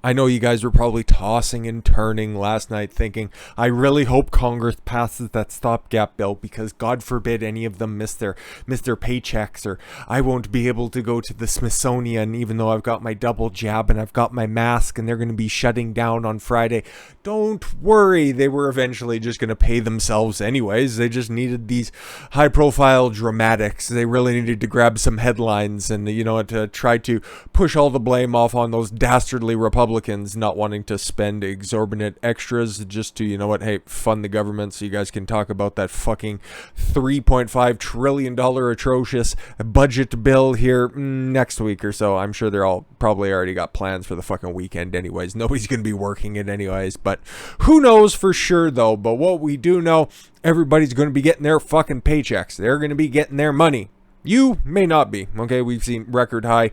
I know you guys were probably tossing and turning last night thinking, I really hope Congress passes that stopgap bill because God forbid any of them miss their paychecks, or I won't be able to go to the Smithsonian even though I've got my double jab and I've got my mask and they're going to be shutting down on Friday. Don't worry, they were eventually just going to pay themselves anyways. They just needed these high profile dramatics. They really needed to grab some headlines and, to try to push all the blame off on those dastardly Republicans not wanting to spend exorbitant extras just to, fund the government so you guys can talk about that fucking $3.5 trillion atrocious budget bill here next week or so. I'm sure they're all probably already got plans for the fucking weekend anyways. Nobody's going to be working it anyways, but who knows for sure though. But what we do know, everybody's going to be getting their fucking paychecks. They're going to be getting their money. You may not be, okay? We've seen record high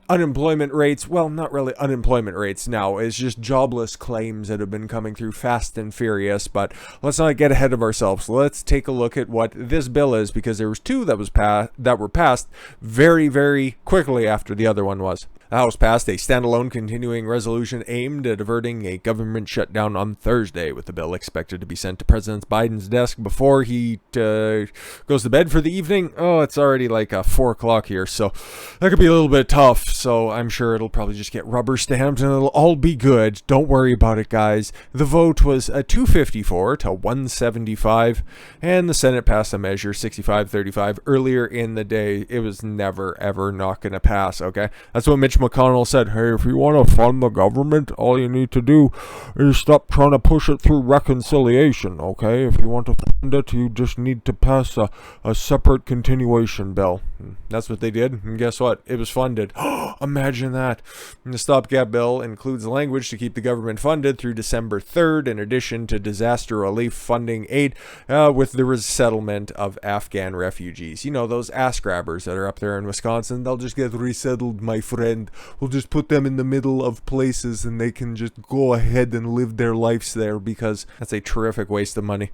unemployment rates. Well, not really unemployment rates now. It's just jobless claims that have been coming through fast and furious. But let's not get ahead of ourselves. Let's take a look at what this bill is, because there was two that were passed very, very quickly after the other one was. The House passed a standalone continuing resolution aimed at averting a government shutdown on Thursday, with the bill expected to be sent to President Biden's desk before he goes to bed for the evening. Oh, it's already like 4 o'clock here, so that could be a little bit tough. So I'm sure it'll probably just get rubber stamped and it'll all be good. Don't worry about it, guys. The vote was 254 to 175, and the Senate passed a measure 65-35 earlier in the day. It was never, ever not going to pass, okay? That's what Mitch McConnell said. Hey, if you want to fund the government, all you need to do is stop trying to push it through reconciliation, okay? If you want to fund it, you just need to pass a separate continuation bill. That's what they did, and guess what? It was funded. Imagine that. And the stopgap bill includes language to keep the government funded through December 3rd, in addition to disaster relief funding aid with the resettlement of Afghan refugees. You know, those ass grabbers that are up there in Wisconsin, they'll just get resettled, my friend. We'll just put them in the middle of places and they can just go ahead and live their lives there, because that's a terrific waste of money.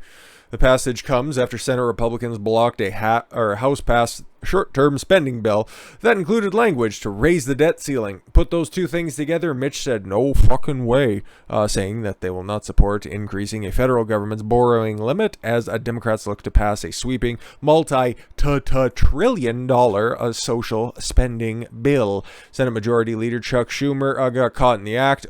The passage comes after Senate Republicans blocked a House-passed short-term spending bill that included language to raise the debt ceiling. Put those two things together, Mitch said no fucking way, saying that they will not support increasing a federal government's borrowing limit as Democrats look to pass a sweeping multi-trillion dollar social spending bill. Senate Majority Leader Chuck Schumer got caught in the act.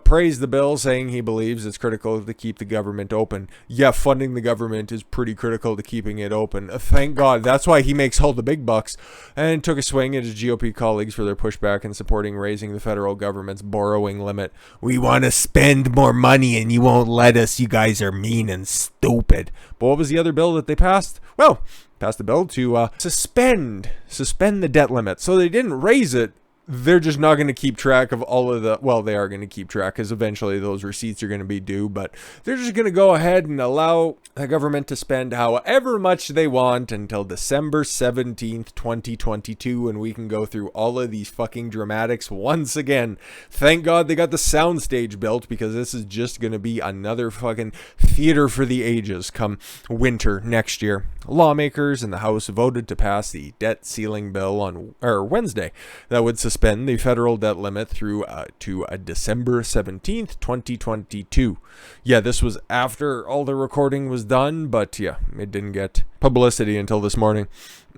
Praised the bill, saying he believes it's critical to keep the government open. Yeah, funding the government is pretty critical to keeping it open. Thank God. That's why he makes all the big bucks, and took a swing at his GOP colleagues for their pushback in supporting raising the federal government's borrowing limit. We want to spend more money and you won't let us. You guys are mean and stupid. But what was the other bill that they passed? Well, passed the bill to suspend the debt limit. So they didn't raise it. They're just not going to keep track of all of the, well, they are going to keep track because eventually those receipts are going to be due, but they're just going to go ahead and allow the government to spend however much they want until December 17th, 2022, and we can go through all of these fucking dramatics once again. Thank God they got the soundstage built, because this is just going to be another fucking theater for the ages come winter next year. Lawmakers in the House voted to pass the debt ceiling bill on Wednesday that would suspend the federal debt limit through to December 17th, 2022. Yeah, this was after all the recording was done, but yeah, it didn't get publicity until this morning.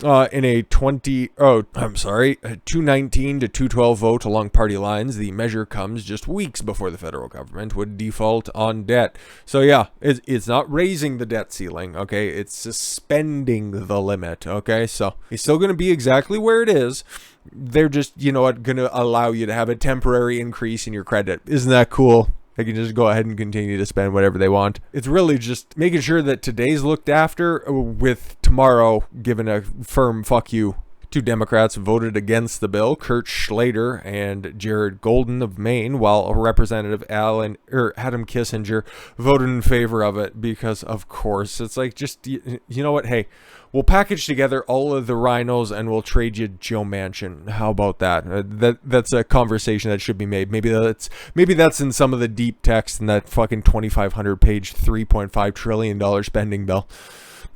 In a 219 to 212 vote along party lines, the measure comes just weeks before the federal government would default on debt. So yeah, it's not raising the debt ceiling, okay? It's suspending the limit, okay? So it's still going to be exactly where it is. They're just, going to allow you to have a temporary increase in your credit. Isn't that cool? They can just go ahead and continue to spend whatever they want. It's really just making sure that today's looked after, with tomorrow given a firm fuck you. Two Democrats voted against the bill, Kurt Schlater and Jared Golden of Maine, while Representative Adam Kissinger voted in favor of it because, of course, it's like, just, you know what? Hey, we'll package together all of the rhinos and we'll trade you Joe Manchin. How about that? That's a conversation that should be made. Maybe that's in some of the deep text in that fucking 2,500 page $3.5 trillion spending bill.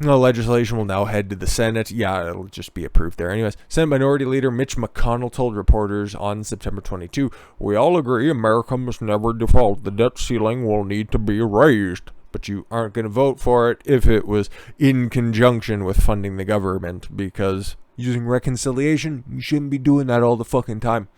The legislation will now head to the Senate. Yeah, it'll just be approved there. Anyways, Senate Minority Leader Mitch McConnell told reporters on September 22, "We all agree America must never default. The debt ceiling will need to be raised. But you aren't going to vote for it if it was in conjunction with funding the government, because using reconciliation, you shouldn't be doing that all the fucking time."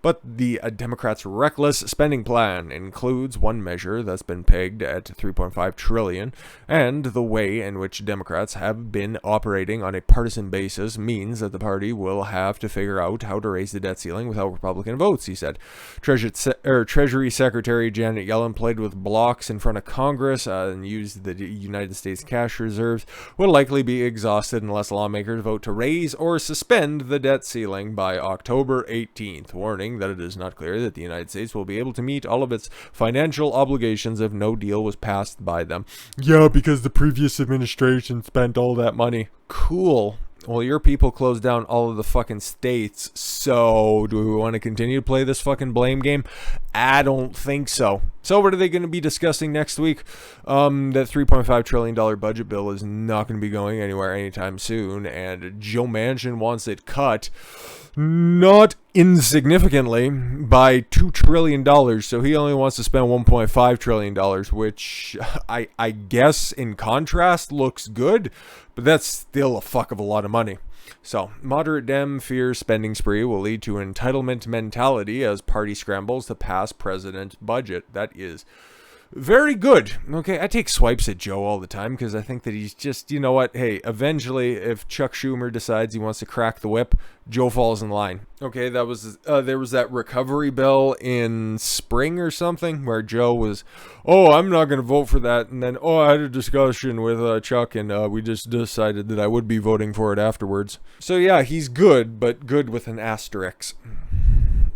But the Democrats' reckless spending plan includes one measure that's been pegged at $3.5 trillion, and the way in which Democrats have been operating on a partisan basis means that the party will have to figure out how to raise the debt ceiling without Republican votes, he said. Treasury Secretary Janet Yellen played with blocks in front of Congress and used the United States cash reserves will likely be exhausted unless lawmakers vote to raise or suspend the debt ceiling by October 18th, warning that it is not clear that the United States will be able to meet all of its financial obligations if no deal was passed by them. Yeah, because the previous administration spent all that money. Cool. Well, your people closed down all of the fucking states, so do we want to continue to play this fucking blame game? I don't think so. So what are they going to be discussing next week? That $3.5 trillion budget bill is not going to be going anywhere anytime soon, and Joe Manchin wants it cut, not insignificantly, by $2 trillion, so he only wants to spend $1.5 trillion, which I guess in contrast looks good, but that's still a fuck of a lot of money. So, moderate Dem fears spending spree will lead to entitlement mentality as party scrambles to pass president's budget. That is very good. Okay, I take swipes at Joe all the time because I think that he's just, you know what, hey, eventually if Chuck Schumer decides he wants to crack the whip, Joe falls in line. Okay, that was there was that recovery bill in spring or something where Joe was, oh, I'm not going to vote for that, and then, oh, I had a discussion with Chuck, and we just decided that I would be voting for it afterwards. So yeah, he's good, but good with an asterisk.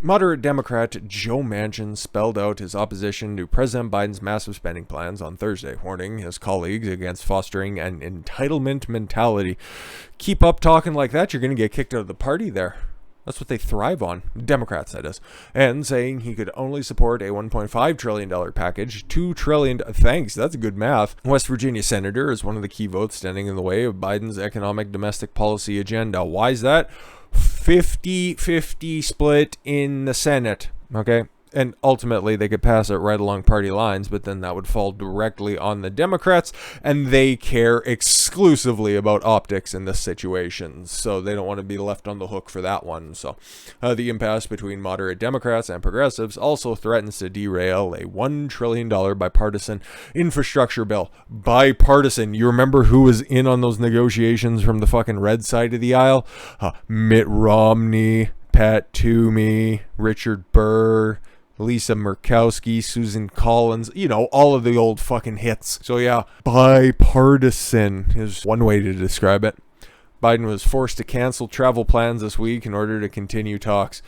Moderate Democrat Joe Manchin spelled out his opposition to President Biden's massive spending plans on Thursday, warning his colleagues against fostering an entitlement mentality. Keep up talking like that, you're going to get kicked out of the party there. That's what they thrive on, Democrats, that is. And saying he could only support a $1.5 trillion package, $2 trillion, thanks, that's good math. West Virginia senator is one of the key votes standing in the way of Biden's economic domestic policy agenda. Why is that? 50-50 split in the Senate, okay? And ultimately, they could pass it right along party lines, but then that would fall directly on the Democrats, and they care exclusively about optics in this situation, so they don't want to be left on the hook for that one. So the impasse between moderate Democrats and progressives also threatens to derail a $1 trillion bipartisan infrastructure bill. Bipartisan. You remember who was in on those negotiations from the fucking red side of the aisle? Mitt Romney, Pat Toomey, Richard Burr, Lisa Murkowski, Susan Collins, you know, all of the old fucking hits. So yeah, bipartisan is one way to describe it. Biden was forced to cancel travel plans this week in order to continue talks.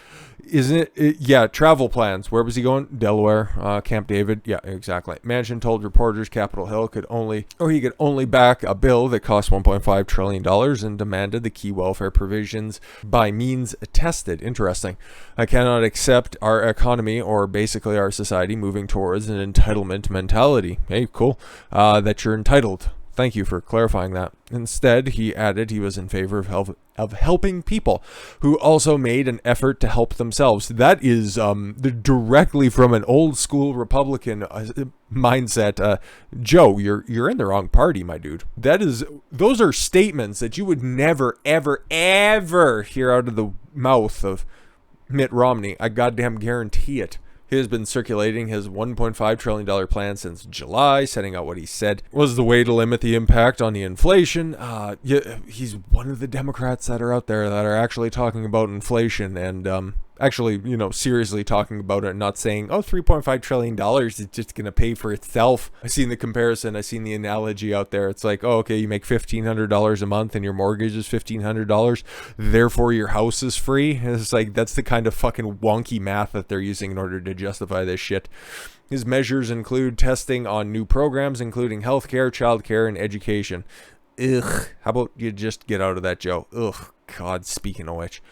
Isn't it? Yeah, travel plans. Where was he going? Delaware, Camp David. Yeah, exactly. Manchin told reporters Capitol Hill could only back a bill that cost $1.5 trillion and demanded the key welfare provisions by means tested. Interesting. I cannot accept our economy or basically our society moving towards an entitlement mentality. Hey, cool. That you're entitled. Thank you for clarifying that. Instead, he added he was in favor of helping people who also made an effort to help themselves. That is directly from an old school Republican mindset. Joe, you're in the wrong party, my dude. Those are statements that you would never, ever, ever hear out of the mouth of Mitt Romney. I goddamn guarantee it. He has been circulating his $1.5 trillion plan since July, setting out what he said was the way to limit the impact on the inflation. He's one of the Democrats that are out there that are actually talking about inflation and actually, you know, seriously talking about it, not saying, oh, $3.5 trillion is just going to pay for itself. I've seen the comparison. I've seen the analogy out there. It's like, oh, okay, you make $1,500 a month and your mortgage is $1,500. Therefore, your house is free. And it's like, that's the kind of fucking wonky math that they're using in order to justify this shit. His measures include testing on new programs, including healthcare, childcare, and education. Ugh. How about you just get out of that, Joe? Ugh. God, speaking of which.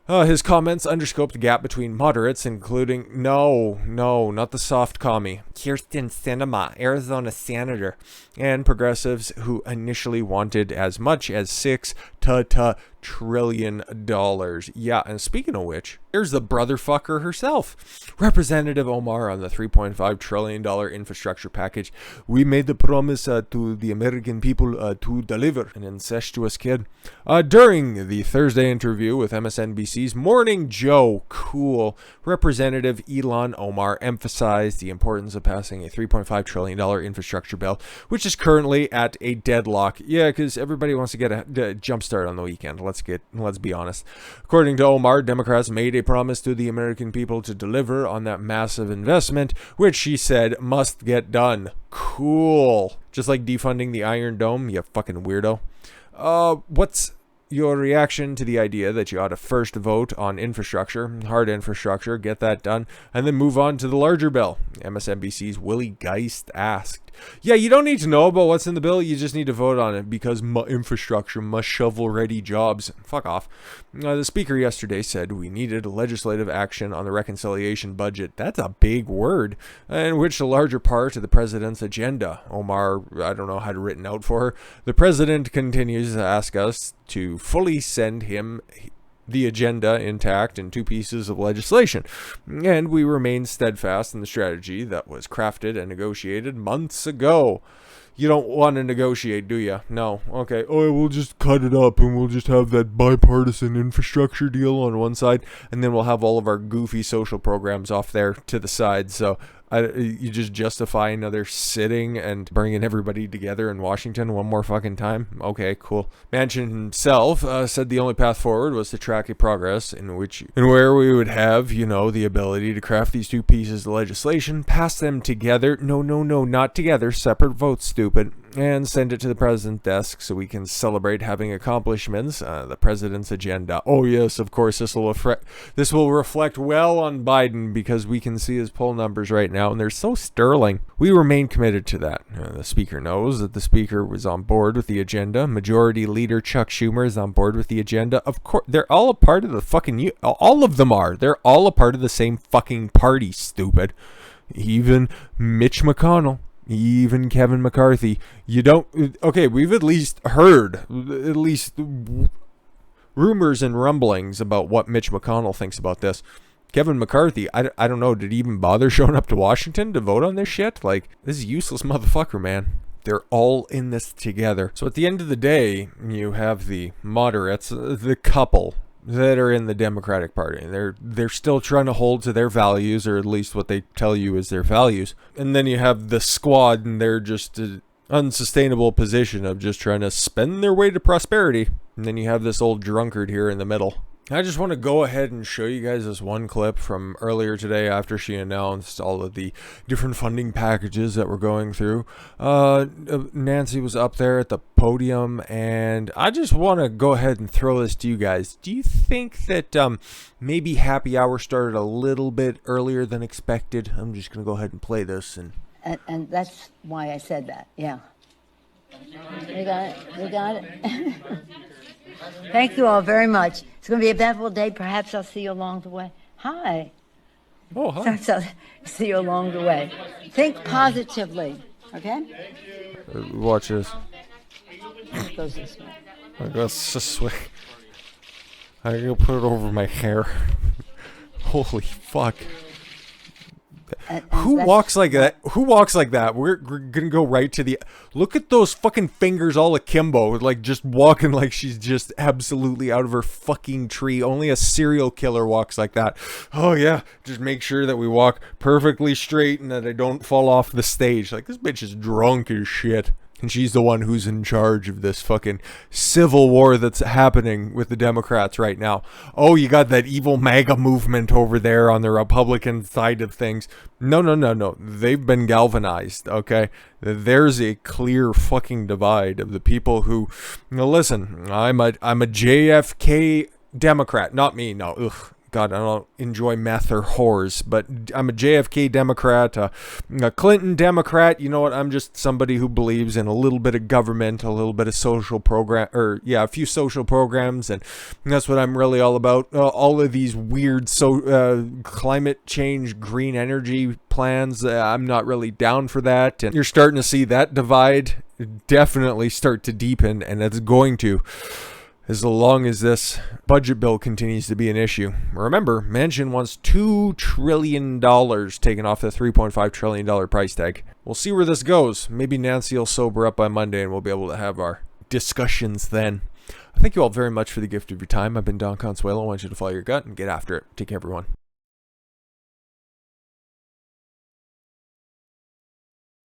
His comments underscope the gap between moderates, including, no, not the soft commie. Kirsten Sinema, Arizona senator, and progressives who initially wanted as much as $6 trillion. Yeah, and speaking of which, here's the brotherfucker herself. Representative Omar on the $3.5 trillion infrastructure package. We made the promise to the American people to deliver. An incestuous kid. During the Thursday interview with MSNBC's Morning Joe, cool, Representative Ilhan Omar emphasized the importance of passing a $3.5 trillion infrastructure bill, which is currently at a deadlock. Yeah, because everybody wants to get a jump start on the weekend. Let's be honest. According to Omar, Democrats made a promise to the American people to deliver on that massive investment, which she said must get done. Cool. Just like defunding the Iron Dome, you fucking weirdo. What's your reaction to the idea that you ought to first vote on infrastructure, hard infrastructure, get that done, and then move on to the larger bill? MSNBC's Willie Geist asked. Yeah, you don't need to know about what's in the bill. You just need to vote on it because infrastructure must shovel-ready jobs. Fuck off. The speaker yesterday said we needed legislative action on the reconciliation budget. That's a big word, in which the larger part of the president's agenda. Omar, I don't know how to written out for her. The president continues to ask us to fully send him the agenda intact in 2 pieces of legislation, and we remain steadfast in the strategy that was crafted and negotiated months ago. You don't want to negotiate, do you? No. Okay. Oh, we'll just cut it up and we'll just have that bipartisan infrastructure deal on one side, and then we'll have all of our goofy social programs off there to the side. So you just justify another sitting and bringing everybody together in Washington one more fucking time? Okay, cool. Manchin himself said the only path forward was to track a progress in where we would have, the ability to craft these 2 pieces of legislation, pass them together. No, not together. Separate votes, stupid. And send it to the president's desk so we can celebrate having accomplishments. The president's agenda. Oh yes, of course, this will reflect well on Biden because we can see his poll numbers right now, and they're so sterling. We remain committed to that. The speaker knows that the speaker was on board with the agenda. Majority Leader Chuck Schumer is on board with the agenda. Of course, they're all a part of the fucking... all of them are. They're all a part of the same fucking party, stupid. Even Mitch McConnell. Even Kevin McCarthy. Okay, we've at least heard, rumors and rumblings about what Mitch McConnell thinks about this. Kevin McCarthy, I don't know, did he even bother showing up to Washington to vote on this shit? Like, this is useless motherfucker, man. They're all in this together. So at the end of the day, you have the moderates, the couple that are in the Democratic Party. They're still trying to hold to their values, or at least what they tell you is their values. And then you have the squad, and they're just an unsustainable position of just trying to spend their way to prosperity. And then you have this old drunkard here in the middle. I just want to go ahead and show you guys this one clip from earlier today after she announced all of the different funding packages that we're going through. Nancy was up there at the podium, and I just want to go ahead and throw this to you guys. Do you think that maybe happy hour started a little bit earlier than expected? I'm just going to go ahead and play this. And that's why I said that, yeah. We got it. Thank you all very much. It's going to be a eventful day. Perhaps I'll see you along the way. Hi. Oh, hi. So, see you along the way. Think positively, okay? Watch this. It goes this way. I guess this way. I'm going to put it over my hair. Holy fuck. Who walks like that? Who walks like that? We're gonna go right to the... Look at those fucking fingers all akimbo, like just walking like she's just absolutely out of her fucking tree. Only a serial killer walks like that. Oh yeah, just make sure that we walk perfectly straight and that I don't fall off the stage. Like, this bitch is drunk as shit. And she's the one who's in charge of this fucking civil war that's happening with the Democrats right now. Oh, you got that evil MAGA movement over there on the Republican side of things. No. They've been galvanized, okay? There's a clear fucking divide of the people who... Now listen, I'm a JFK Democrat. Not me, no. Ugh. God, I don't enjoy meth or whores, but I'm a JFK Democrat, a Clinton Democrat. You know what? I'm just somebody who believes in a little bit of government, a little bit of social program, a few social programs, and that's what I'm really all about. All of these weird climate change, green energy plans, I'm not really down for that, and you're starting to see that divide definitely start to deepen, and it's going to, as long as this budget bill continues to be an issue. Remember, Manchin wants $2 trillion taken off the $3.5 trillion price tag. We'll see where this goes. Maybe Nancy will sober up by Monday and we'll be able to have our discussions then. Thank you all very much for the gift of your time. I've been Don Consuelo. I want you to follow your gut and get after it. Take care, everyone.